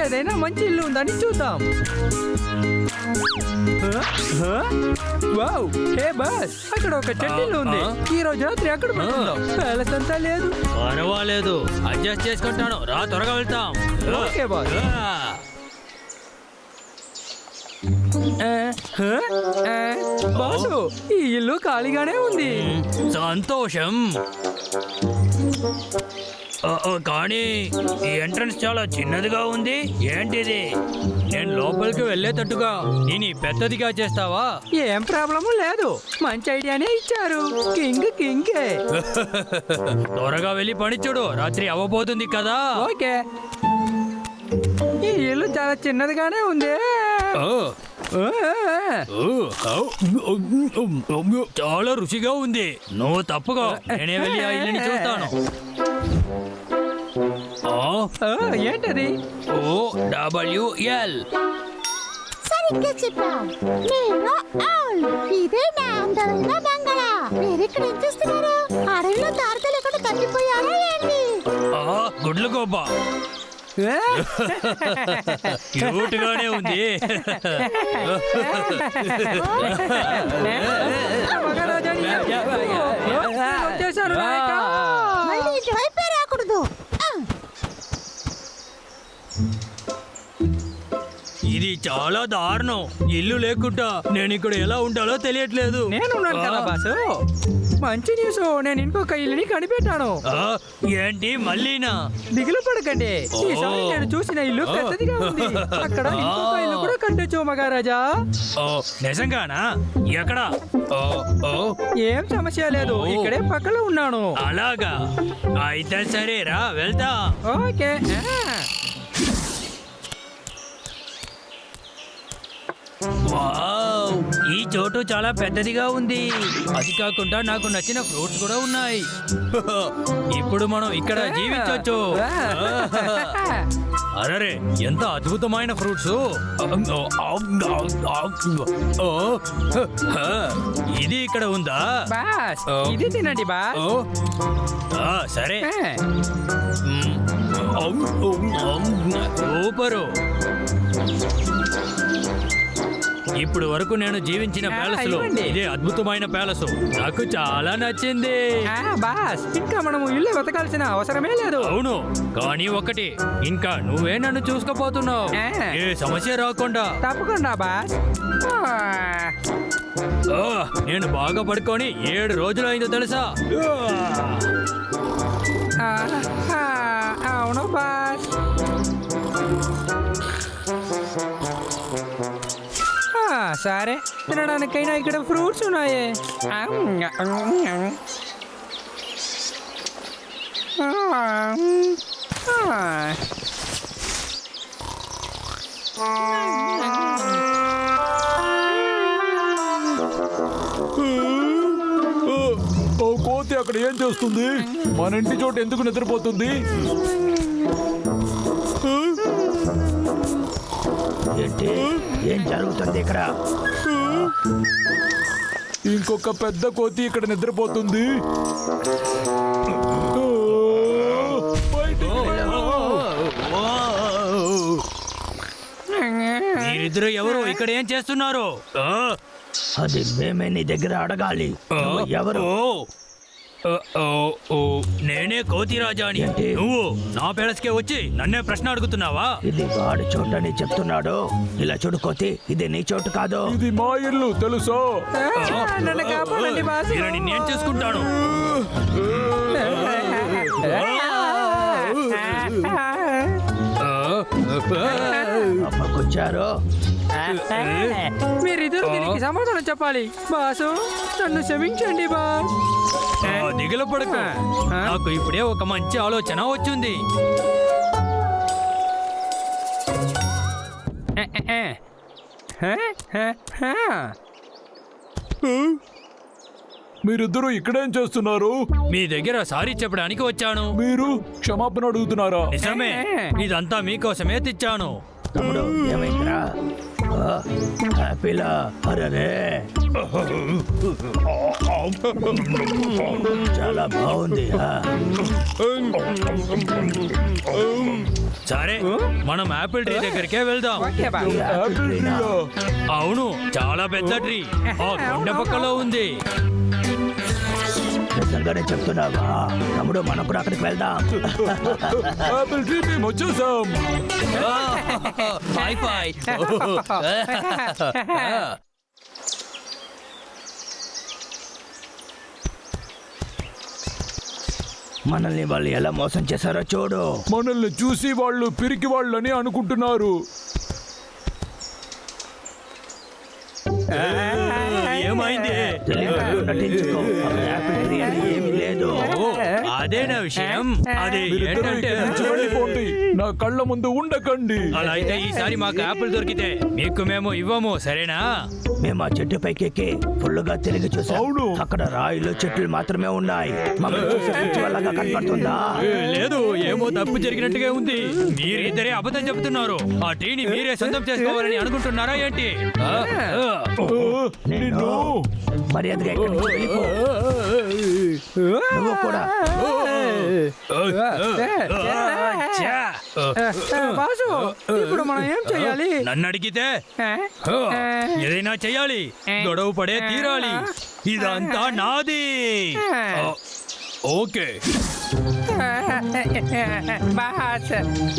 ఏదైనా మంచి ఇల్లు ఉందని చూద్దాం. వావ్, హే బాస్, అక్కడ ఒక చెట్టు ఇల్లు ఉంది. ఈ రోజు రాత్రి అక్కడ పడుకుందాం. ప్యాలెస్ అంతా లేదు. పర్వాలేదు, అడ్జస్ట్ చేసుకుంటాను. రా, త్వరగా వెళ్తాం. Okay boss. బాసు, ఈ ఇల్లు ఖాళీగానే ఉంది. సంతోషం. కానీ ఈ ఎంట్రన్స్ చాలా చిన్నదిగా ఉంది. ఏంటిది? నేను లోపలికి వెళ్ళేటట్టుగా నేను పెద్దదిగా చేస్తావా? ఏం ప్రాబ్లము లేదు. మంచి ఐడియానే ఇచ్చారు. కింగ్ కింగే. త్వరగా వెళ్ళి పని చూడు, రాత్రి అవ్వబోతుంది కదా. ఓకే. ఈ ఇల్లు చాలా చిన్నదిగానే ఉంది. చాలా రుచిగా ఉంది. నువ్వు తప్పుగా, నేనే వెళ్ళి ఆ ఇల్లుని చూస్తాను. ఏంటది? OWL. సరిగ్గా చెప్పావు. నేను ఆల్. ఇదే నా అందమైన బంగళా. మీరు ఇక్కడ ఏం చేస్తున్నారు? అడవిలో దారి తెలియకుండా తప్పిపోయారా ఏంటి? గుడ్లు గోప క్యూట్ గానే ఉంది. మళ్ళీ ఇటువైపే రాకూడదు. ఇది చాలా దారుణం. ఇల్లు లేకుండా నేను ఇక్కడ ఎలా ఉండాలో తెలియట్లేదు. నేనున్నాను కదా బాసు. మంచి న్యూస్, నేను ఇంకొక ఇల్లుని కనిపెట్టాను. ఏంటి మళ్ళీనా? దిగులు పడకండి. ఈసారి నేను చూసిన ఇల్లు పెద్దదిగా ఉంది. అక్కడ ఇంకొక ఇల్లు కూడా కట్టొచ్చు మహారాజా. నిజంగానా? ఎక్కడ? ఏం సమస్య లేదు, ఇక్కడే పక్కలో ఉన్నాను. అలాగా? అయితే సరేరా, వెళ్దాం. ఓకే. వావ్, ఈ చోటు చాలా పెద్దదిగా ఉంది. అది కాకుండా నాకు నచ్చిన ఫ్రూట్స్ కూడా ఉన్నాయి. ఇప్పుడు మనం ఇక్కడ జీవించవచ్చు. అరే, ఎంత అద్భుతమైన ఫ్రూట్స్. ఇది ఇక్కడ ఉందా? బాస్, ఇది తినండి బాస్. సరే. సూపరు. ఇప్పుడు వరకు నేను జీవించిన ప్యాలెస్ లో ఇదే అద్భుతమైన ప్యాలెస్. నాకు చాలా నచ్చింది. బాస్, ఇంకా మనము ఇల్లు వెతకాల్సిన అవసరమే లేదు. అవును, కానీ ఒకటి, ఇంకా నువ్వే నన్ను చూసుకోపోతున్నావు. ఏ సమస్య రాకుండా. తప్పకుండా బాస్. నేను బాగా పడుకొని 7 రోజులు అయిందో తెలుసా? అవును బాస్. సరే, తినడానికైనా ఇక్కడ ఫ్రూట్స్ ఉన్నాయి. కోతి అక్కడ ఏం చేస్తుంది? మన ఇంటి చోటు ఎందుకు నిద్రపోతుంది? ఏం జరుగుతుంది ఇక్కడ? ఇంకొక పెద్ద కోతి ఇక్కడ నిద్రపోతుంది. మీరిద్దరు ఎవరు ఇక్కడ ఏం చేస్తున్నారు? అది మేమే నీ దగ్గర అడగాలి. ఎవరు? నేనే కోతి రాజాని. నువ్వు నా ప్యాలెస్కే వచ్చి నన్నే ప్రశ్న అడుగుతున్నావా? ఇది వాడి చోటని చెప్తున్నాడు. ఇలా చూడు కోతి, ఇది నీ చోటు కాదు. ఇది మా ఇల్లు తెలుసా? నన్ను కాపాడండి బాస్. నేను చేసుకుంటాను. అమ్మకొచ్చారు. మీరిద్దరు దీనికి సమాధానం చెప్పాలి. బాసు, నన్ను క్షమించండి బాస్. దిగులు పడకు, నాకు ఇప్పుడే ఒక మంచి ఆలోచన వచ్చింది. మీరిద్దరూ ఇక్కడేం చేస్తున్నారు? మీ దగ్గర సారీ చెప్పడానికి వచ్చాను. మీరు క్షమాపణ అడుగుతున్నారా? నిజమే, ఇదంతా మీకోసమే తెచ్చాను. తమ్ముడు, ఏమైందిరా? హ్యాపీలా? అరే చాలా బాగుంది. సరే మనం యాపిల్ ట్రీ దగ్గరికే వెళ్దాం. Okay boss. యాపిల్ ట్రీయా? అవును, చాలా పెద్ద ట్రీ ఆ కొండ పక్కలో ఉంది. నిజంగానే చెప్తున్నావా తమ్ముడు? మనం కూడా అక్కడికి వెళ్దాం. యాపిల్ ట్రీ మేము వచ్చేసాం. హై ఫై. మనల్ని వాళ్ళు ఎలా మోసం చేశారో చూడు. మనల్ని చూసి వాళ్ళు పిరికి వాళ్ళని అనుకుంటున్నారు. ఏమైంది? తెలియనట్టు నటించుకో. అక్కడ యాపిల్ ట్రీ అని ఏమీ లేదు. ఓ, అదేనా విషయం? అది మీరిద్దరూ ఏంటంటే ఇక్కడి నుంచి వెళ్ళిపోండి. నా కళ్ళ ముందు ఉండకండి. అలా అయితే ఈసారి మాకు యాపిల్ దొరికితే మీకు మేము ఇవ్వము, సరేనా? మేము ఆ చెట్టు పైకి ఎక్కి ఫుల్లుగా తిరిగి చూసాం. అవును. అక్కడ రాయిలు చెట్లు మాత్రమే ఉన్నాయి. మమ్మల్ని చూసే పిచ్చి వాళ్ళగా కనపడుతుందా? లేదు, ఏమో తప్పు జరిగినట్టుగా ఉంది. మీరిద్దరే అబద్ధం చెప్తున్నారు. ఆ ట్రీని మీరే సొంతం చేసుకోవాలని అనుకుంటున్నారా ఏంటి? నిన్ను మర్యాదగా ఇక్కడి నుంచి వెళ్ళిపో. నువ్వు కూడా. బాసు, ఇప్పుడు మనం ఏం చెయ్యాలి? నన్ను అడిగితే ఏదైనా చెయ్యాలి, గొడవ పడే తీరాలి. ఇదంతా నాది. ఓకే, బాస్,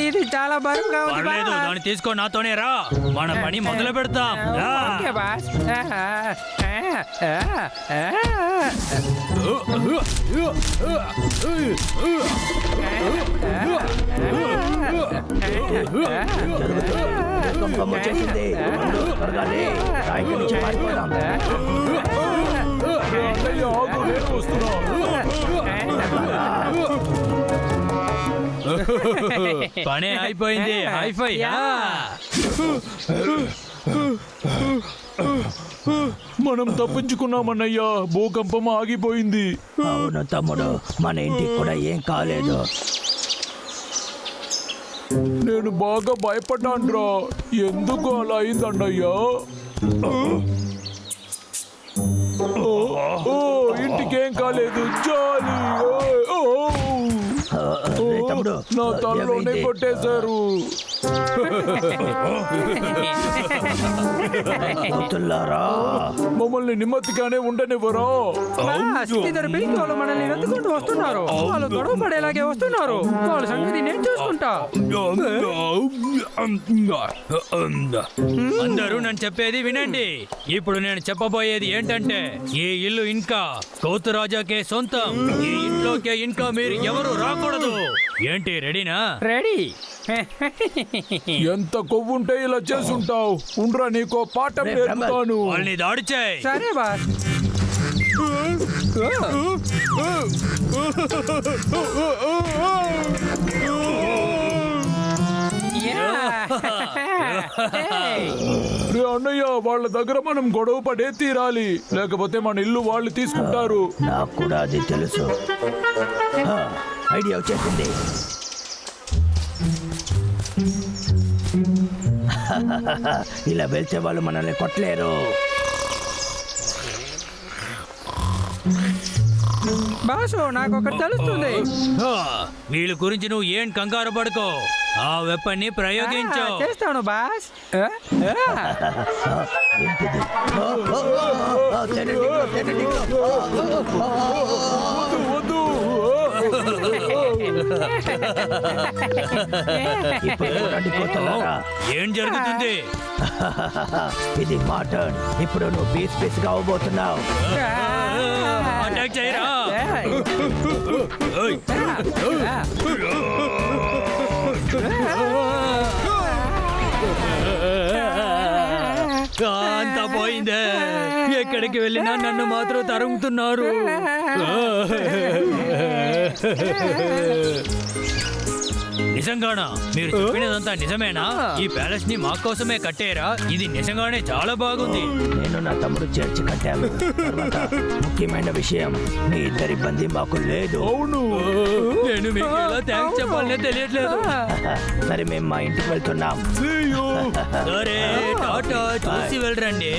ఇది చాలా బరువుగా ఉంది పర్లేదు, బాస్. దాన్ని తీసుకో, నాతోనే రా. మన పని మొదలు పెడతాం. రా. Okay boss. భూకంపం వచ్చేసింది. త్వరగా లే. రాయి నుంచి పారిపోదాం. అన్నయ్య, ఆగు, నేను వస్తున్నా. పనే అయిపోయింది. హైఫై. మనం తప్పించుకున్నామన్నయ్యా. భూకంపం ఆగిపోయింది. అవును తమ్ముడు, మన ఇంటికి కూడా ఏం కాలేదు. నేను బాగా భయపడ్డాన్రా. ఎందుకు అలా అయిందన్నయ్యా? ఓ, ఇంటికేం కాలేదు. జాలి. రే తమ్ముడు, నా తలలోనే ఏమైంది? కొట్టేశారు. కూతుల్లారా, మమ్మల్ని నెమ్మదిగానే ఉండనివ్వరా? బాస్, ఇద్దరు పిరికి వాళ్ళు మనల్ని వెతుకుంటూ వస్తున్నారు. వాళ్ళు గొడవ పడేలాగే వస్తున్నారు. వాళ్ళ సంగతి నేను చూసుకుంటా. అందరూ నేను చెప్పేది వినండి. ఇప్పుడు నేను చెప్పబోయేది ఏంటంటే, ఈ ఇల్లు ఇంకా కోతురాజాకే సొంతం. ఈ ఇంట్లోకే ఇంకా మీరు ఎవరు రాకూడదు. ఏంటి, రెడీనా? రెడీ. ఎంత కొవ్వుంటే ఇలా చేసుంటావు. ఉండ్రా, నీకో పాఠం రే, నేర్పుతాను. వాళ్ళని దాడి చేయి. సరే బాస్. రే అన్నయ్య, వాళ్ళ దగ్గర మనం గొడవ పడే తీరాలి. లేకపోతే మన ఇల్లు వాళ్ళు తీసుకుంటారు. నాకు కూడా అది తెలుసు. ఐడియా వచ్చేసింది. ఇలా వెళ్తే వాళ్ళు మనల్ని కొట్టలేరు. బాసు, నాకు ఒకటి తెలుస్తుంది. వీళ్ళ గురించి నువ్వు ఏం కంగారు పడుకో. ఆ వెపన్ని ప్రయోగించు. చేస్తాను బాస్. ఏంటిది? తినండి. వద్దు. ఇప్పుడు చూడండి కూతులారా. ఏం జరుగుతుంది? ఇది మాటన్. ఇప్పుడు నువ్వు పీస్ పీస్ గా అవబోతున్నావు. అటాక్ చేయరా. అంతా పోయిందే. ఎక్కడికి వెళ్ళినా నన్ను మాత్రం తరుగుతున్నారు. నిజంగానా? మీరు చెప్పినదంతా నిజమేనా? ఈ ప్యాలెస్ ని మా కోసమే కట్టారా? ఇది నిజంగానే చాలా బాగుంది. నేను నా తమ్ముడు చేర్చి కట్టాను. తర్వాత ముఖ్యమైన విషయం, మీ ఇద్దరి ఇబ్బంది మాకు లేదు. అవును. నేను మీకు ఎలా థ్యాంక్స్ చెప్పాలనే తెలియట్లేదు. సరే, మేము మా ఇంటికి వెళ్తున్నాం. See you. సరే, టాటా, చూసి వెళ్ళరండి.